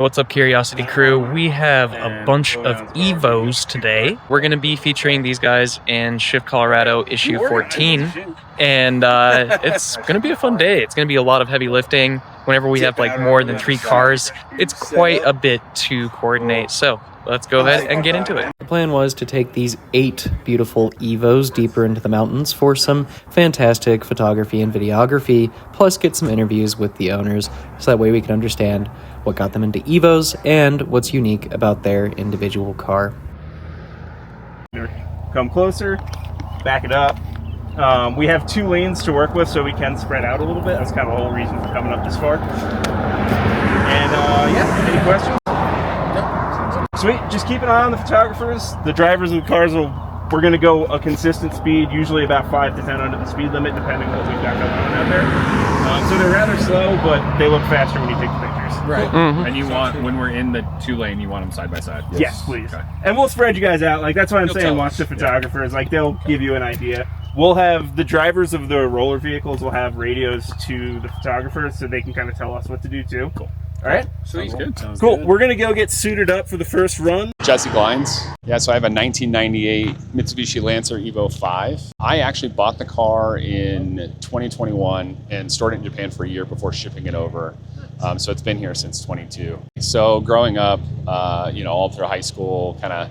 What's up, Curiosity crew? We have a bunch of Evos today. We're going to be featuring these guys in Shift Colorado issue 14, and it's going to be a fun day. It's going to be a lot of heavy lifting. Whenever we have like more than 3 cars, it's quite a bit to coordinate. So let's go ahead and get into it. The plan was to take these 8 beautiful Evos deeper into the mountains for some fantastic photography and videography, plus get some interviews with the owners, so that way we can understand what got them into Evos and what's unique about their individual car. Come closer, back it up. We have 2 lanes to work with, so we can spread out a little bit. That's kind of the whole reason for coming up this far. And yeah, any questions? Sweet. Just keep an eye on the photographers. The drivers of the cars we're going to go a consistent speed, usually about 5 to 10 under the speed limit, depending on what we've got going on out there. So they're rather slow, but they look faster when you take the pictures. Right. Mm-hmm. And you want, when we're in the 2 lane, you want them side by side? Yes, please. Okay. And we'll spread you guys out. Like, that's why I'm saying watch the photographers. Like, they'll give you an idea. We'll have the drivers of the roller vehicles will have radios to the photographers, so they can kind of tell us what to do too. Cool. All right. Sounds good. Cool. We're gonna go get suited up for the first run. Jesse Glines. Yeah, so I have a 1998 Mitsubishi Lancer Evo 5. I actually bought the car in 2021 and stored it in Japan for a year before shipping it over. So it's been here since 22. So growing up, all through high school, kind of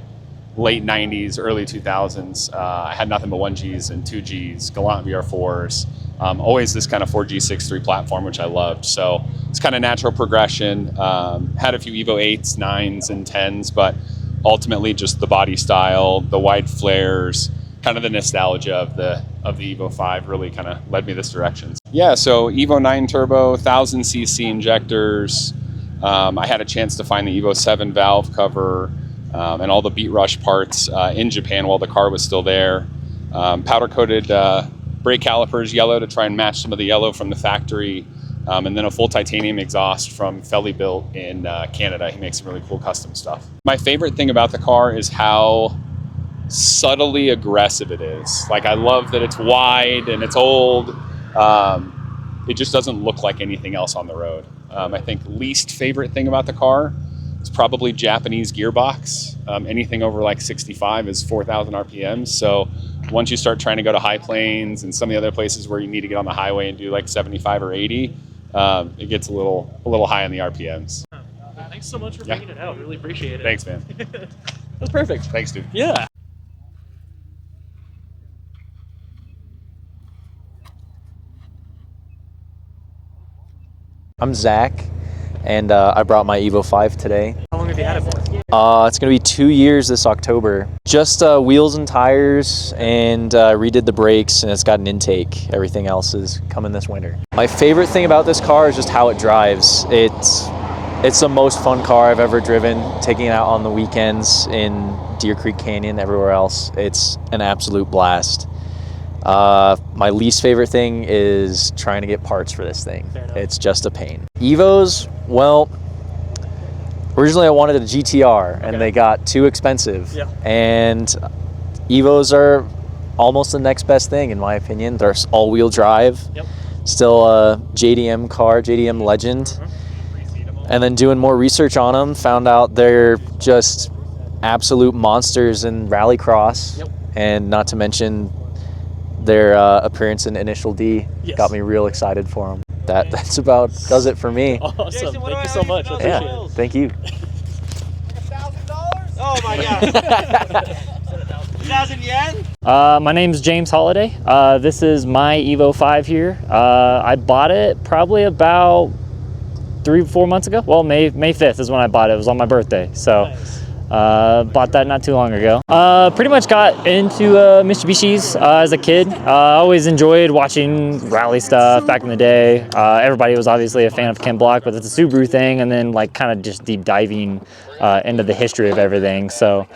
late 90s, early 2000s, I had nothing but 1Gs and 2Gs, Galant VR4s. Always this kind of 4G63 platform, which I loved. So it's kind of natural progression. Had a few Evo 8s, 9s, and 10s, but ultimately just the body style, the wide flares, kind of the nostalgia of the Evo 5 really kind of led me this direction. Yeah, so Evo 9 turbo, 1000cc injectors. I had a chance to find the Evo 7 valve cover and all the beat rush parts in Japan while the car was still there. Powder coated brake calipers yellow to try and match some of the yellow from the factory, and then a full titanium exhaust from Felly built in Canada. He makes some really cool custom stuff. My favorite thing about the car is how subtly aggressive it is. Like, I love that it's wide and it's old. It just doesn't look like anything else on the road. I think least favorite thing about the car is probably Japanese gearbox. Anything over like 65 is 4,000 RPMs. So once you start trying to go to high plains and some of the other places where you need to get on the highway and do like 75 or 80, it gets a little high on the RPMs. Thanks so much for bringing it out. Really appreciate it. Thanks, man. That's perfect. Thanks, dude. Yeah. I'm Zach, and I brought my Evo 5 today. How long have you had it for? It's going to be 2 years this October. Just wheels and tires, and redid the brakes, and it's got an intake. Everything else is coming this winter. My favorite thing about this car is just how it drives. It's the most fun car I've ever driven, taking it out on the weekends in Deer Creek Canyon, everywhere else. It's an absolute blast. My least favorite thing is trying to get parts for this thing. It's just a pain. Evos, well, originally I wanted a GTR, and they got too expensive. Yeah. And Evos are almost the next best thing, in my opinion. They're all-wheel drive. Yep. Still a JDM car, JDM legend. Mm-hmm. And then doing more research on them, found out they're just absolute monsters in rallycross. Yep. And not to mention their appearance in Initial D got me real excited for them. That's about does it for me. Awesome. Jason, thank you so much. I appreciate it. Thank you. $1,000? Oh my God. 1,000 yen? My name's James Holiday. This is my Evo 5 here. I bought it probably about 3-4 months ago. Well, May 5th is when I bought it. It was on my birthday. So. Nice. Bought that not too long ago. Pretty much got into Mitsubishis as a kid. I always enjoyed watching rally stuff back in the day. Everybody was obviously a fan of Ken Block, but it's a Subaru thing, and then like kind of just deep diving into the history of everything. So,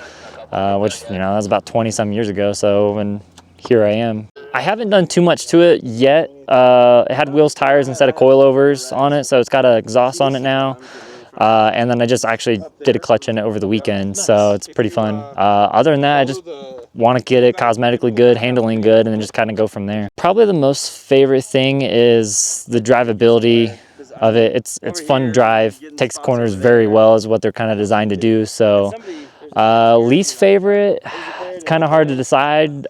which that was about 20 some years ago. So, and here I am. I haven't done too much to it yet. It had wheels, tires instead of coilovers on it, so it's got an exhaust on it now. And then I just actually did a clutch in it over the weekend, so it's pretty fun. Other than that, I just want to get it cosmetically good, handling good, and then just kind of go from there. Probably the most favorite thing is the drivability of it. It's fun to drive, takes corners very well is what they're kind of designed to do. So least favorite, it's kind of hard to decide.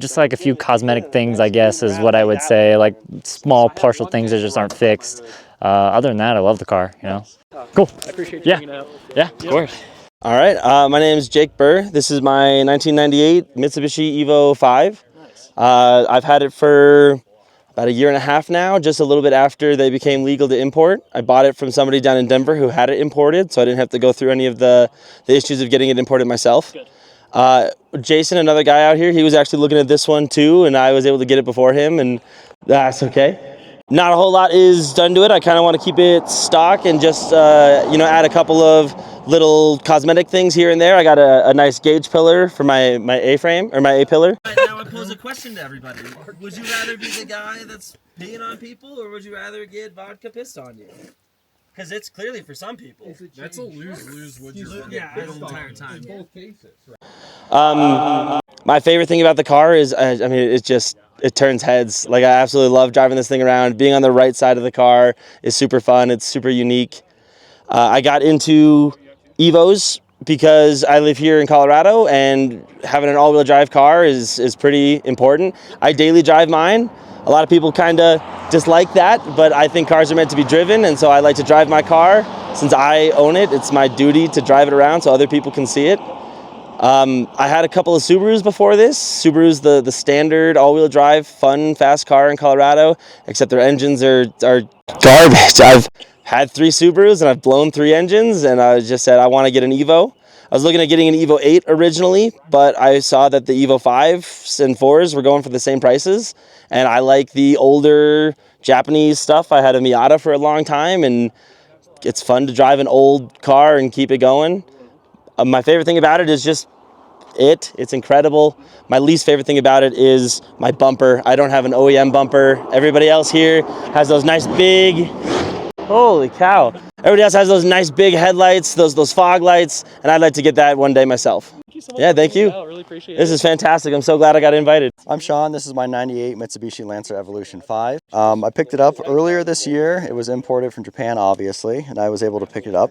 Just like a few cosmetic things, I guess, is what I would say, like small partial things that just aren't fixed. Other than that, I love the car, you know. Cool. I appreciate you hanging out. Yeah, of course. All right, my name is Jake Burr. This is my 1998 Mitsubishi Evo 5. I've had it for about a year and a half now, just a little bit after they became legal to import. I bought it from somebody down in Denver who had it imported, so I didn't have to go through any of the issues of getting it imported myself. Jason, another guy out here, he was actually looking at this one too, and I was able to get it before him, and that's okay. Not a whole lot is done to it. I kind of want to keep it stock and just, add a couple of little cosmetic things here and there. I got a nice gauge pillar for my A-frame, or my A-pillar. Now I pose a question to everybody. Would you rather be the guy that's peeing on people, or would you rather get vodka pissed on you? Because it's clearly for some people. That's a lose-lose. Would you? Yeah, the entire time. Both cases. My favorite thing about the car is, it turns heads. Like, I absolutely love driving this thing around. Being on the right side of the car is super fun. It's super unique. I got into Evos because I live here in Colorado, and having an all-wheel drive car is pretty important. I daily drive mine. A lot of people kind of dislike that, but I think cars are meant to be driven, and so I like to drive my car. Since I own it, it's my duty to drive it around so other people can see it. I had a couple of Subarus before this. Subaru's the standard all-wheel drive, fun, fast car in Colorado, except their engines are garbage. I've had 3 Subarus and I've blown 3 engines, and I just said I want to get an Evo. I was looking at getting an Evo 8 originally, but I saw that the Evo 5s and 4s were going for the same prices, and I like the older Japanese stuff. I had a Miata for a long time, and it's fun to drive an old car and keep it going. My favorite thing about it is just it's incredible. My least favorite thing about it is my bumper. I don't have an OEM bumper. Everybody else here has those nice big, holy cow. Everybody else has those nice big headlights, those fog lights, and I'd like to get that one day myself. Thank you so much. Yeah, thank you. I really appreciate it. This is fantastic. I'm so glad I got invited. I'm Sean. This is my 98 Mitsubishi Lancer Evolution 5. I picked it up earlier this year. It was imported from Japan, obviously, and I was able to pick it up.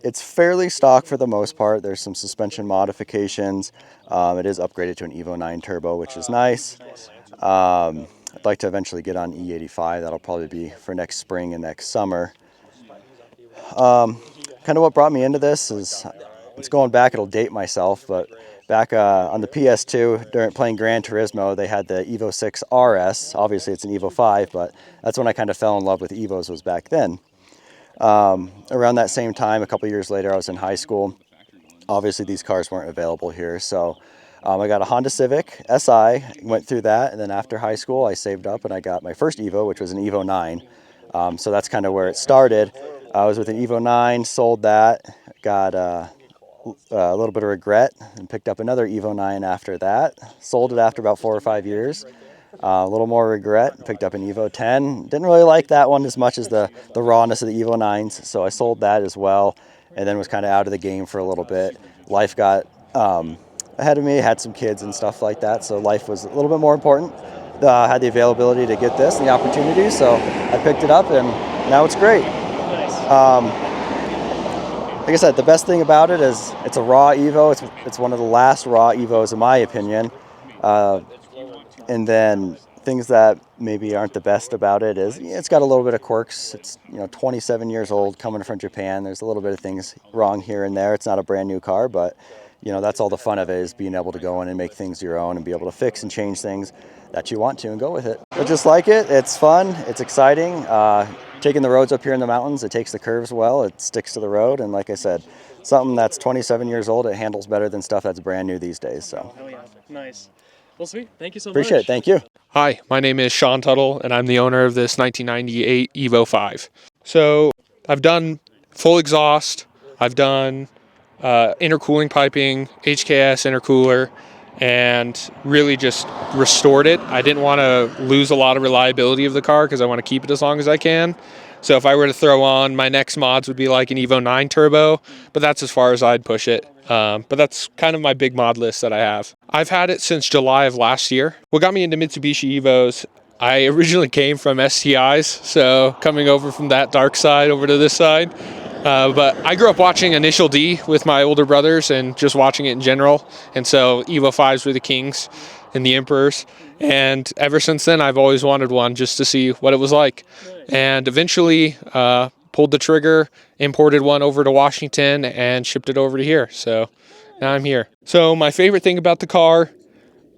It's fairly stock for the most part. There's some suspension modifications. It is upgraded to an Evo 9 turbo, which is nice. I'd like to eventually get on E85. That'll probably be for next spring and next summer. Kind of what brought me into this is, it's going back, it'll date myself, but back on the PS2, during playing Gran Turismo, they had the Evo 6 RS. Obviously it's an Evo 5, but that's when I kind of fell in love with Evos, was back then. Around that same time, a couple years later, I was in high school. Obviously these cars weren't available here, so I got a Honda Civic SI, went through that, and then after high school I saved up and I got my first Evo, which was an Evo 9. So that's kind of where it started. I was with an Evo 9, sold that, got a little bit of regret, and picked up another Evo 9 after that. Sold it after about 4 or 5 years. A little more regret, picked up an Evo 10. Didn't really like that one as much as the rawness of the Evo 9s, so I sold that as well, and then was kind of out of the game for a little bit. Life got ahead of me, had some kids and stuff like that, so life was a little bit more important. Had the availability to get this and the opportunity, so I picked it up, and now it's great. Like I said, the best thing about it is it's a raw Evo. It's one of the last raw Evos in my opinion. And then things that maybe aren't the best about it is it's got a little bit of quirks. It's 27 years old, coming from Japan. There's a little bit of things wrong here and there. It's not a brand new car, but that's all the fun of it, is being able to go in and make things your own and be able to fix and change things that you want to and go with it. I just like it. It's fun. It's exciting. Taking the roads up here in the mountains, it takes the curves well. It sticks to the road, and like I said, something that's 27 years old, it handles better than stuff that's brand new these days. So. Oh yeah, nice. Well, sweet. Thank you so much. Appreciate it. Thank you. Hi, my name is Sean Tuttle, and I'm the owner of this 1998 Evo 5. So I've done full exhaust, I've done intercooling piping, HKS intercooler, and really just restored it. I didn't want to lose a lot of reliability of the car because I want to keep it as long as I can. So if I were to throw on, my next mods would be like an Evo 9 turbo, but that's as far as I'd push it. But that's kind of my big mod list that I have. I've had it since July of last year. What got me into Mitsubishi Evos, I originally came from STIs, so coming over from that dark side over to this side. But I grew up watching Initial D with my older brothers and just watching it in general. And so Evo 5s were the kings and the emperors. And ever since then, I've always wanted one just to see what it was like. And eventually pulled the trigger, imported one over to Washington, and shipped it over to here. So now I'm here. So my favorite thing about the car,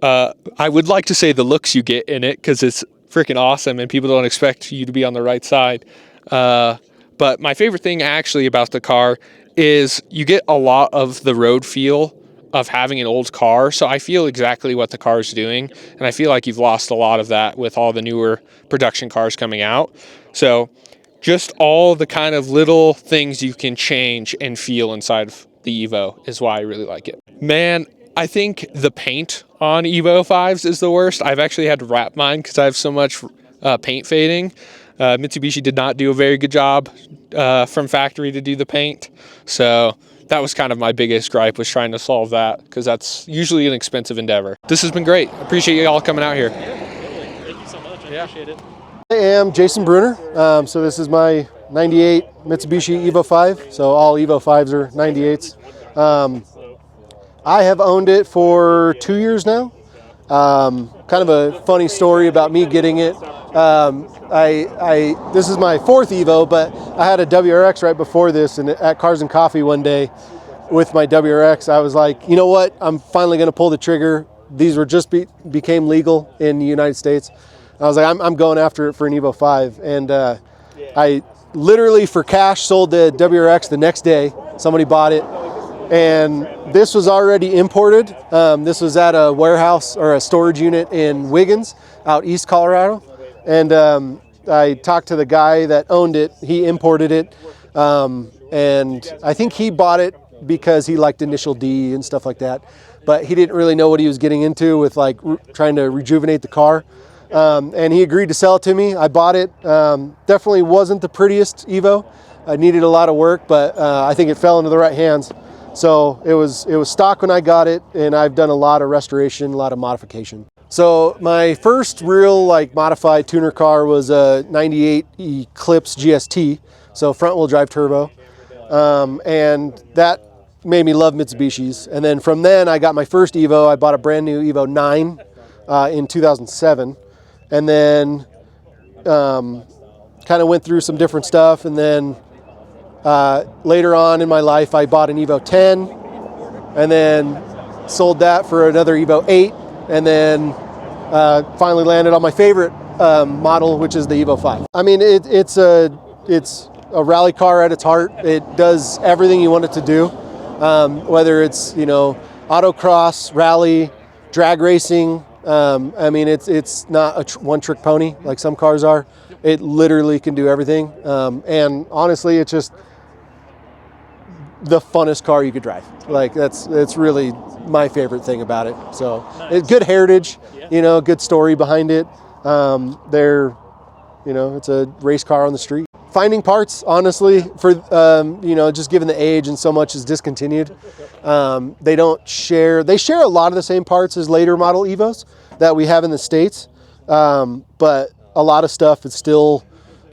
I would like to say the looks you get in it, because it's freaking awesome and people don't expect you to be on the right side. But my favorite thing actually about the car is you get a lot of the road feel of having an old car. So I feel exactly what the car is doing. And I feel like you've lost a lot of that with all the newer production cars coming out. So just all the kind of little things you can change and feel inside of the Evo is why I really like it. Man, I think the paint on Evo 5s is the worst. I've actually had to wrap mine because I have so much paint fading. Mitsubishi did not do a very good job from factory to do the paint. So that was kind of my biggest gripe, was trying to solve that, because that's usually an expensive endeavor. This has been great. I appreciate you all coming out here. Thank you so much. I appreciate it. I am Jason Bruner. So this is my 98 Mitsubishi Evo 5. So all Evo 5s are 98s. I have owned it for 2 years now. Kind of a funny story about me getting it. This is my 4th Evo, but I had a WRX right before this, and at Cars and Coffee one day with my WRX, I was like, you know what? I'm finally going to pull the trigger. These were just became legal in the United States. I was like, I'm going after it for an Evo 5. And I literally, for cash, sold the WRX the next day. Somebody bought it. And this was already imported. This was at a warehouse or a storage unit in Wiggins, out East Colorado. And I talked to the guy that owned it. He imported it. And I think he bought it because he liked Initial D and stuff like that. But he didn't really know what he was getting into with like trying to rejuvenate the car. And he agreed to sell it to me. I bought it. Definitely wasn't the prettiest Evo. I needed a lot of work, but I think it fell into the right hands. So it was stock when I got it, and I've done a lot of restoration, a lot of modification. So my first real like modified tuner car was a 98 Eclipse GST, so front wheel drive turbo. And that made me love Mitsubishis. And then from then I got my first Evo. I bought a brand new Evo 9 in 2007. And then kind of went through some different stuff, and then later on in my life, I bought an Evo 10 and then sold that for another Evo 8, and then finally landed on my favorite model, which is the Evo 5. I mean, it's a rally car at its heart. It does everything you want it to do, whether it's, autocross, rally, drag racing. I mean, it's not a one-trick pony like some cars are. It literally can do everything. And honestly, it's just the funnest car you could drive. Like it's really my favorite thing about it. So it's good heritage, good story behind it. It's a race car on the street. Finding parts, honestly, for just given the age and so much is discontinued. They share a lot of the same parts as later model Evos that we have in the States, but a lot of stuff is still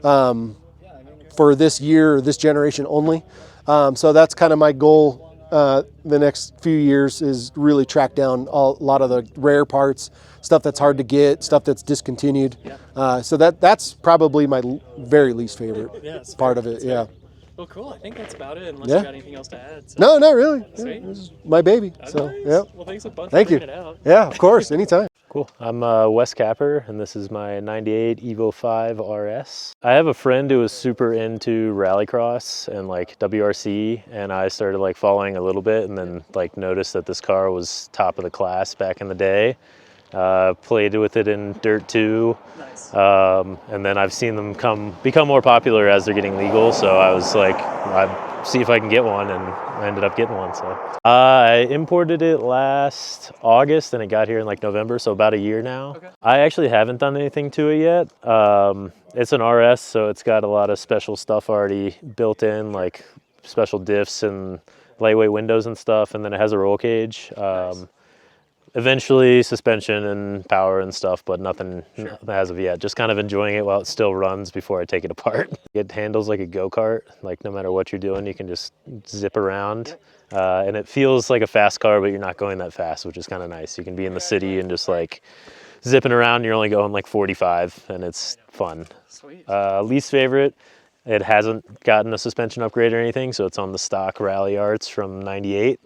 for this year or this generation only. So that's kind of my goal the next few years, is really track down a lot of the rare parts, stuff that's hard to get, stuff that's discontinued. So that's probably my very least favorite part of it. Yeah. Well, cool. I think that's about it, unless Yeah. you got anything else to add. So. No, not really. Sweet. Yeah, this is my baby. So Nice. yeah. Well, thanks a bunch Thank for you. bringing it out. Yeah, of course, anytime. Cool. I'm Wes Capper, and this is my 98 Evo 5 RS. I have a friend who was super into rallycross and like WRC, and I started like following a little bit, and then like noticed that this car was top of the class back in the day. Played with it in Dirt 2. Nice. And then I've seen them become more popular as they're getting legal, so I was like, I'd see if I can get one, and I ended up getting one. So I imported it last August, and it got here in like November, so about a year now. Okay. I actually haven't done anything to it yet. It's an RS, so it's got a lot of special stuff already built in, like special diffs and lightweight windows and stuff, and then it has a roll cage. Nice. Eventually suspension and power and stuff, but nothing as of yet. Just kind of enjoying it while it still runs before I take it apart. It handles like a go-kart. Like no matter what you're doing, you can just zip around. And it feels like a fast car, but you're not going that fast, which is kind of nice. You can be in the city and just like zipping around. You're only going like 45 and it's fun. Sweet. Least favorite, it hasn't gotten a suspension upgrade or anything, so it's on the stock Rally Arts from '98.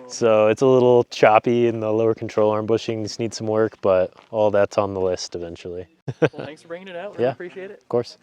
So it's a little choppy and the lower control arm bushings need some work, but all that's on the list eventually. Well, thanks for bringing it out. Really appreciate it. Of course.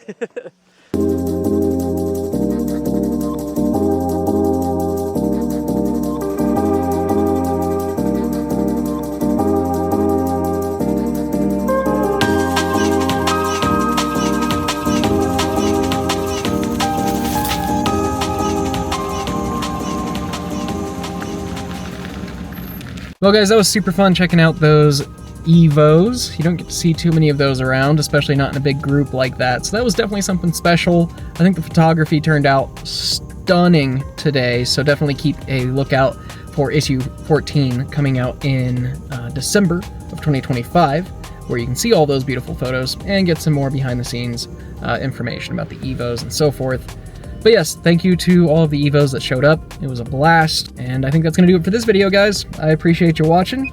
Well, guys, that was super fun checking out those Evos. You don't get to see too many of those around, especially not in a big group like that. So that was definitely something special. I think the photography turned out stunning today, so definitely keep a lookout for issue 14 coming out in December of 2025, where you can see all those beautiful photos and get some more behind-the-scenes information about the Evos and so forth. But yes, thank you to all of the Evos that showed up. It was a blast, and I think that's going to do it for this video, guys. I appreciate you watching.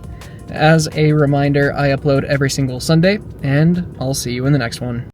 As a reminder, I upload every single Sunday, and I'll see you in the next one.